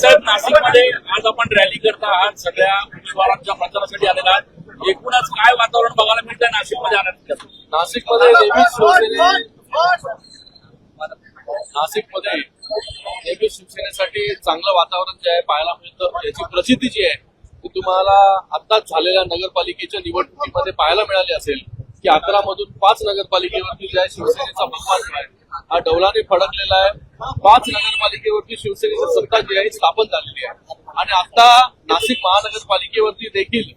साहेब, नाशिकमध्ये आज आपण रॅली करता आहात, सगळ्या उमेदवारांच्या प्रचारासाठी आलेला आहात. एकूणच काय वातावरण बघायला मिळतंय नाशिकमध्ये आल्यानंतर? नाशिकमध्ये नेहमीच शिवसेनेसाठी चांगलं वातावरण जे आहे पाहायला मिळतं. याची प्रसिद्धी जी आहे ती तुम्हाला आताच झालेल्या नगरपालिकेच्या निवडणुकीमध्ये पाहायला मिळाली असेल की 11 मधून 5 नगरपालिकेवरती जे आहे शिवसेनेचा बहुमान जो आहे हा डौलाने फडकलेला आहे. 5 नगरपालिकेवरती शिवसेनेची सत्ता जी आहे स्थापन झालेली आहे आणि आता नाशिक महानगरपालिकेवरती देखील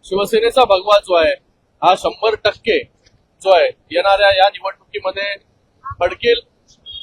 शिवसेनेचा भगवा जो आहे हा 100% जो आहे येणाऱ्या या निवडणुकीमध्ये फडकेल.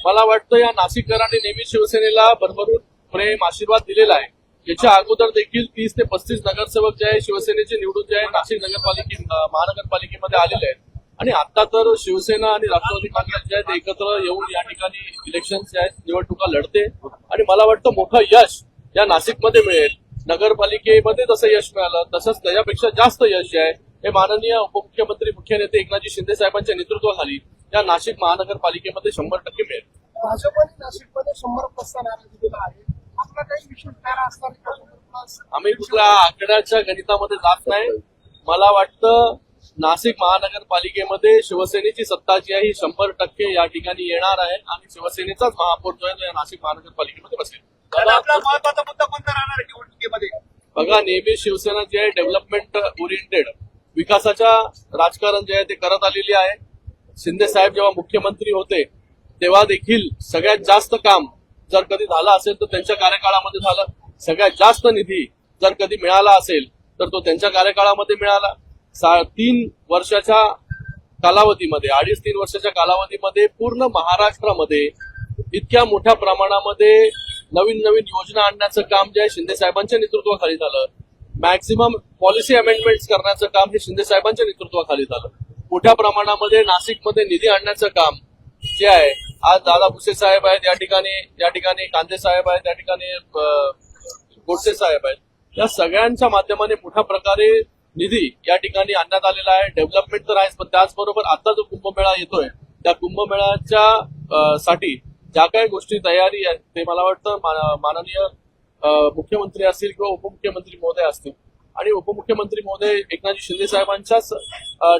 मला वाटतं या नाशिककरांनी नेहमी शिवसेनेला भरभरून प्रेम आशीर्वाद दिलेला आहे. याच्या अगोदर देखील 30 ते 35 नगरसेवक जे आहे शिवसेनेचे निवडून जे आहे नाशिक महानगरपालिकेमध्ये आलेले आहेत आणि आता तर शिवसेना आणि राष्ट्रवादी काँग्रेस जे आहेत एकत्र येऊन या ठिकाणी इलेक्शन जे आहेत निवडणुका लढते आणि मला वाटतं मोठं यश या नाशिकमध्ये मिळेल. नगरपालिकेमध्ये जसं यश मिळालं तसंच त्याच्यापेक्षा जास्त यश जे आहे हे माननीय उपमुख्यमंत्री मुख्य नेते एकनाथजी शिंदे साहेबांच्या नेतृत्वाखाली या नाशिक महानगरपालिकेमध्ये 100% मिळेल. भाजपने नाशिकमध्ये 100% नाराजी दिला आहे. आपला काही विशेष प्लॅन असताना आम्ही कुठल्या आकड्याच्या गणितामध्ये जात नाही. मला वाटतं नाशिक महानगरपालिकेमध्ये शिवसेनेची सत्ता जी आहे ही 100% या ठिकाणी येणार आहे आणि शिवसेनेचाच महापौर जो आहे तो या नाशिक महानगरपालिकेमध्ये बसेल. आपला महत्वाचा मुद्दा कोणता राहणार आहे निवडणुकीमध्ये? बघा, नेहमी शिवसेना जी आहे डेव्हलपमेंट ओरिएंटेड विकासाच्या राजकारण जे आहे ते करत आलेली आहे. शिंदे साहेब जेव्हा मुख्यमंत्री होते तेव्हा देखील सगळ्यात जास्त काम जर कधी झालं असेल तर त्यांच्या कार्यकाळामध्ये झालं. सगळ्यात जास्त निधी जर कधी मिळाला असेल तर तो त्यांच्या कार्यकाळामध्ये मिळाला. 3 वर्षाच्या कालावधीमध्ये 2.5-3 वर्षाच्या कालावधीमध्ये पूर्ण महाराष्ट्रामध्ये इतक्या मोठ्या प्रमाणामध्ये नवीन नवीन योजना आणण्याचं काम जे आहे शिंदे साहेबांच्या नेतृत्वाखाली झालं. मॅक्सिमम पॉलिसी अमेंडमेंट्स करण्याचं काम हे शिंदे साहेबांच्या नेतृत्वाखाली झालं. मोठ्या प्रमाणामध्ये नाशिकमध्ये निधी आणण्याचं काम जे आहे आज दादा भुसे साहेब आहेत, या ठिकाणी कांदे साहेब आहेत, या ठिकाणी गोडसे साहेब आहेत. या सगळ्यांच्या माध्यमाने मोठ्या प्रकारे निधी या ठिकाणी आणण्यात आलेला आहे. डेव्हलपमेंट तर आहेच पण त्याचबरोबर आता जो कुंभमेळा येतोय त्या कुंभमेळ्याच्या साठी ज्या काही गोष्टी तयारी आहेत ते मला वाटतं माननीय मुख्यमंत्री असतील किंवा उपमुख्यमंत्री महोदय असतील आणि उपमुख्यमंत्री महोदय एकनाथजी शिंदे साहेबांच्याच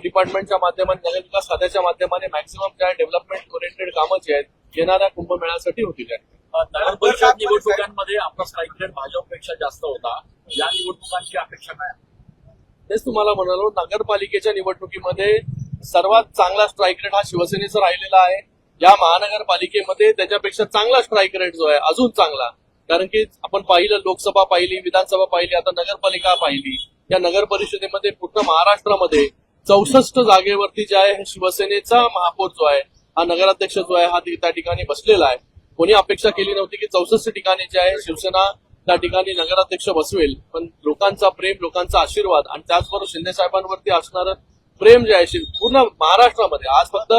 डिपार्टमेंटच्या माध्यमाने नगरविकास खात्याच्या माध्यमाने मॅक्सिमम ज्या डेव्हलपमेंट ओरिएंटेड कामं जी आहेत येणाऱ्या कुंभमेळ्यासाठी होतील. नगर परिषद निवडणुकांमध्ये आपला स्ट्राईक रेट भाजपपेक्षा जास्त होता. या निवडणुकांची अपेक्षा काय? तेच तुम्हाला म्हणालो, नगरपालिकेच्या निवडणुकीमध्ये सर्वात चांगला स्ट्राईक रेट हा शिवसेनेचा राहिलेला आहे. या महानगरपालिकेमध्ये त्याच्यापेक्षा चांगला स्ट्राईक रेट जो आहे अजून चांगला, कारण की आपण पाहिलं लोकसभा पाहिली, विधानसभा पाहिली, आता नगरपालिका पाहिली. या नगर परिषदेमध्ये पूर्ण महाराष्ट्रामध्ये 64 जागेवरती जे आहे शिवसेनेचा महापौर जो आहे हा नगराध्यक्ष जो आहे हा त्या ठिकाणी बसलेला आहे. कोणी अपेक्षा केली नव्हती की 64 ठिकाणी जे आहे शिवसेना त्या ठिकाणी नगराध्यक्ष बसवेल, पण लोकांचा प्रेम, लोकांचा आशीर्वाद आणि त्याचबरोबर शिंदे साहेबांवरती असणारं प्रेम जे आहे पूर्ण महाराष्ट्रामध्ये आज फक्त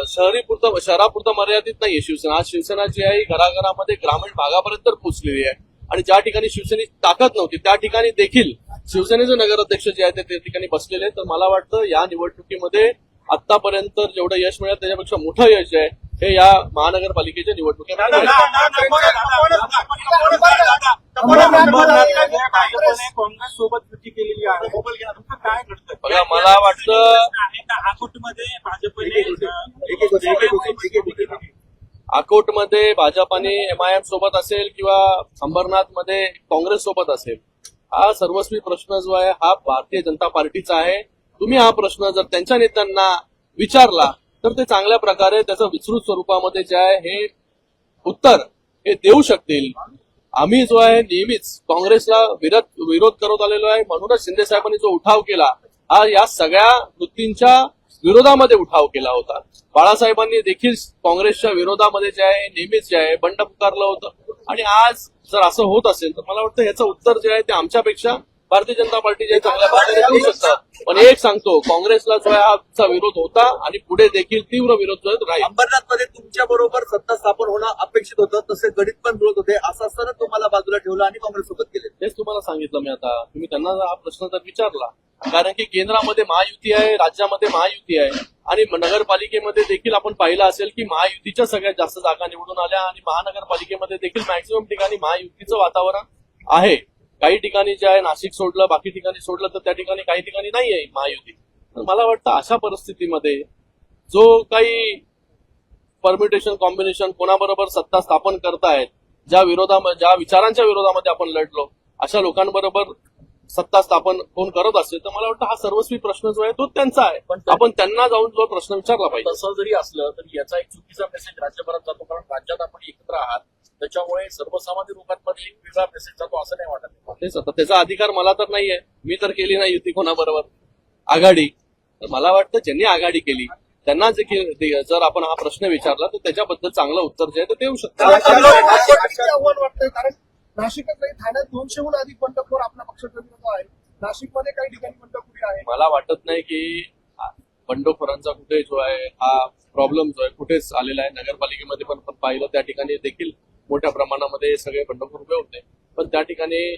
शहरापुरतं मर्यादित नाहीये शिवसेना. आज शिवसेना जी आहे घराघरामध्ये ग्रामीण भागापर्यंत पोहोचलेली आहे आणि ज्या ठिकाणी शिवसेनेची ताकद नव्हती त्या ठिकाणी देखील शिवसेनेचे नगराध्यक्ष जे आहे ते त्या ठिकाणी बसलेले आहेत. तर मला वाटतं या निवडणुकीमध्ये आतापर्यंत जेवढं यश मिळालं त्याच्यापेक्षा मोठं यश आहे हे या महानगरपालिकेच्या निवडणुकीमध्ये. काँग्रेस सोबत युती केलेली आहे, काय घडतं? बघा, मला वाटतं अकोटमध्ये भाजपाने MIM सोबत असेल किंवा अंबरनाथमध्ये काँग्रेस सोबत असेल, हा सर्वस्वी प्रश्न जो आहे हा भारतीय जनता पार्टीचा आहे. तुम्ही हा प्रश्न जर त्यांच्या नेत्यांना विचारला तर ते चांगल्या प्रकारे त्याचं विस्तृत स्वरूपामध्ये जे आहे हे उत्तर हे देऊ शकतील. आम्ही जो आहे नेहमीच काँग्रेसला विरोध करत आलेलो आहे. म्हणूनच शिंदे साहेबांनी जो उठाव केला हा या सगळ्या वृत्तींच्या विरोधामध्ये उठाव केला होता. बाळासाहेबांनी देखील काँग्रेसच्या विरोधामध्ये जे आहे नेहमीच जे आहे बंड पुकारलं होतं आणि आज जर असं होत असेल तर मला वाटतं ह्याचं उत्तर जे आहे ते आमच्यापेक्षा भारतीय जनता पार्टी जे चांगल्या प्रकारे देऊ शकतात. पण एक सांगतो, काँग्रेसला जो आहे हा विरोध होता आणि पुढे देखील तीव्र विरोध जो आहे राहील. अंबरनाथमध्ये तुमच्या बरोबर सत्ता स्थापन होणं अपेक्षित होतं, तसे गणित पण जुळत होते. असं असताना तुम्हाला बाजूला ठेवलं आणि काँग्रेस सोबत केले. तेच तुम्हाला सांगितलं मी. आता तुम्ही त्यांना हा प्रश्न जर विचारला कारण की केंद्रामध्ये महायुती आहे, राज्यामध्ये महायुती आहे आणि नगरपालिकेमध्ये देखील आपण पाहिलं असेल की महायुतीच्या सगळ्यात जास्त जागा निवडून आल्या आणि महानगरपालिकेमध्ये देखील मॅक्सिमम ठिकाणी महायुतीचं वातावरण आहे. काही ठिकाणी जे आहे नाशिक सोडलं, बाकी ठिकाणी सोडलं तर त्या ठिकाणी काही ठिकाणी नाही आहे महायुती. तर मला वाटतं अशा परिस्थितीमध्ये जो काही परम्युटेशन कॉम्बिनेशन कोणाबरोबर सत्ता स्थापन करतायत, ज्या विचारांच्या विरोधामध्ये आपण लढलो अशा लोकांबरोबर सत्ता स्थापन कोण करत असेल तर मला वाटतं हा सर्वस्वी प्रश्न जो आहे तो त्यांचा आहे. पण आपण त्यांना जाऊन जो प्रश्न विचारला पाहिजे. तसं जरी असलं तरी याचा एक चुकीचा मेसेज राज्यभरात जातो, कारण राज्यात आपण एकत्र आहात त्याच्यामुळे सर्वसामान्य लोकांमध्ये एक वेगळा मेसेज जातो असं नाही वाटत. तेच आता त्याचा अधिकार मला तर नाहीये, मी तर केली नाही युती कोणाबरोबर आघाडी. तर मला वाटतं ज्यांनी आघाडी केली त्यांना जर आपण हा प्रश्न विचारला तर त्याच्याबद्दल चांगलं उत्तर जे आहे ते देऊ शकतात. आव्हान वाटतंय कारण नाशिकात नाही, ठाण्यात 200हून अधिक बंडखोर आपल्या पक्षाचे नेते आहेत. नाशिकमध्ये काही ठिकाणी बंडखोरी आहे. मला वाटत नाही की बंडखोरांचा कुठे जो आहे हा प्रॉब्लेम जो आहे कुठेच आलेला आहे. नगरपालिकेमध्ये पण पाहिलं त्या ठिकाणी देखील मोठ्या प्रमाणामध्ये सगळे बंडखोर उभे होते. पण त्या ठिकाणी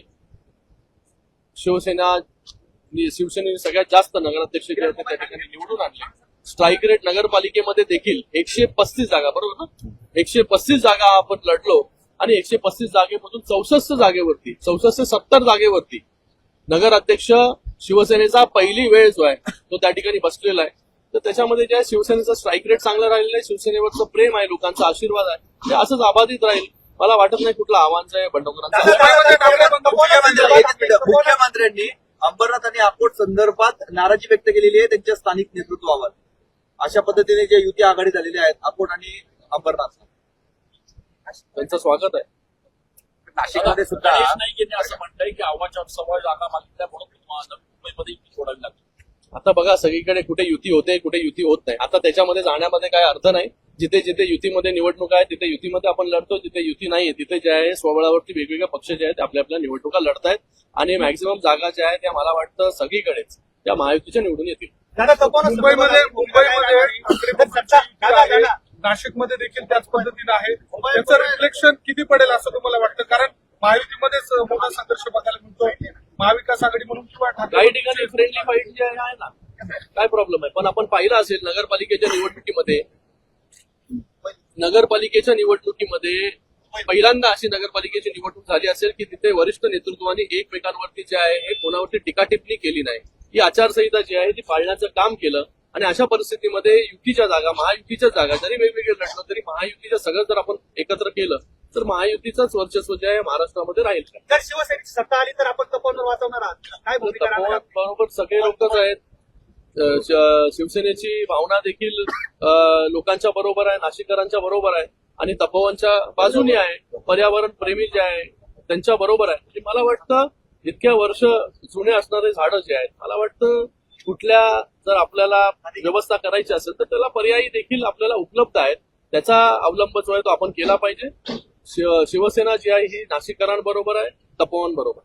शिवसेनेने सगळ्यात जास्त नगराध्यक्ष जे होते त्या ठिकाणी निवडून आणले. स्ट्राईक रेट नगरपालिकेमध्ये देखील 135 जागा, बरोबर ना, 135 जागा आपण लढलो आणि 135 जागेमधून 64 जागेवरती 64 ते 70 जागेवरती नगराध्यक्ष शिवसेनेचा पहिली वेळ जो आहे तो त्या ठिकाणी बसलेला आहे. तर त्याच्यामध्ये जे आहे शिवसेनेचं स्ट्राईक रेट चांगलं राहिलेलं आहे, शिवसेनेवरचं प्रेम आहे, लोकांचा आशीर्वाद आहे, ते असंच अबाधित राहील. मला वाटत नाही कुठलं आव्हान जे आहे बंडखोरांचं. मुख्यमंत्र्यांनी अंबरनाथ आणि अकोट संदर्भात नाराजी व्यक्त केलेली आहे त्यांच्या स्थानिक नेतृत्वावर. अशा पद्धतीने जे युती आघाडी झालेली आहेत अकोट आणि अंबरनाथ, त्यांचं स्वागत आहे. नाशिकमध्ये सुद्धा गणेश नाईक यांनी असं म्हणतंय की आव्हाच्या सभा जागा मागितल्या म्हणून तुम्हाला मुंबईमध्ये युती सोडावी लागली. आता बघा सगळीकडे कुठे युती होते कुठे युती होत नाही. आता त्याच्यामध्ये जाण्यामध्ये काय अर्थ नाही. जिथे जिथे युतीमध्ये निवडणूक आहे तिथे युतीमध्ये आपण लढतो, जिथे युती नाहीये तिथे जे आहे स्वबळावरती वेगवेगळे पक्ष जे आहेत आपल्या आपल्या निवडणुका लढतायत आणि मॅक्झिमम जागा ज्या आहेत त्या मला वाटतं सगळीकडेच त्या महायुतीच्या निवडून येतील. मुंबईमध्ये नाशिकमध्ये देखील त्याच पद्धतीने आहे. त्याचं रिफ्लेक्शन किती पडेल असं तुम्हाला वाटतं? कारण महायुतीमध्येच मोठा संघर्ष बघायला मिळतो. महाविकास आघाडी म्हणून किंवा काही ठिकाणी फ्रेंडली फाईट जे आहे ना, काय प्रॉब्लेम आहे. पण आपण पाहिलं असेल नगरपालिकेच्या निवडणुकीमध्ये पहिल्यांदा अशी नगरपालिकेची निवडणूक झाली असेल की तिथे वरिष्ठ नेतृत्वाने एकमेकांवरती जे आहे कोणावरती टीका-टिप्पणी केली नाही. ही आचारसंहिता जी आहे ती पाळण्याचं काम केलं आणि अशा परिस्थितीमध्ये युतीच्या जागा, महायुतीच्या जागा जरी वेगवेगळे लढलं तरी महायुतीचं सगळं जर आपण एकत्र केलं तर महायुतीचं वर्चस्व जे आहे महाराष्ट्रामध्ये राहील. जर शिवसेनेची सत्ता आली तर आपण तपोवन वाचवणार आहात, काय भूमिका राहणार? बरोबर सगळे लोकच आहेत. शिवसेनेची भावना देखील लोकांच्या बरोबर आहे, नाशिककरांच्या बरोबर आहे आणि तपोवनच्या बाजूने आहे. पर्यावरण प्रेमी जे आहे त्यांच्या बरोबर आहे. म्हणजे मला वाटतं इतक्या वर्ष जुने असणारे झाडं जे आहेत मला वाटतं कुठल्या जर आपल्याला व्यवस्था करायची असेल तर त्याला पर्यायी देखील आपल्याला उपलब्ध आहेत. त्याचा अवलंब जो आहे तो आपण केला पाहिजे. शिवसेना जी आहे ही नाशिककरांबरोबर आहे, तपोवन बरोबर.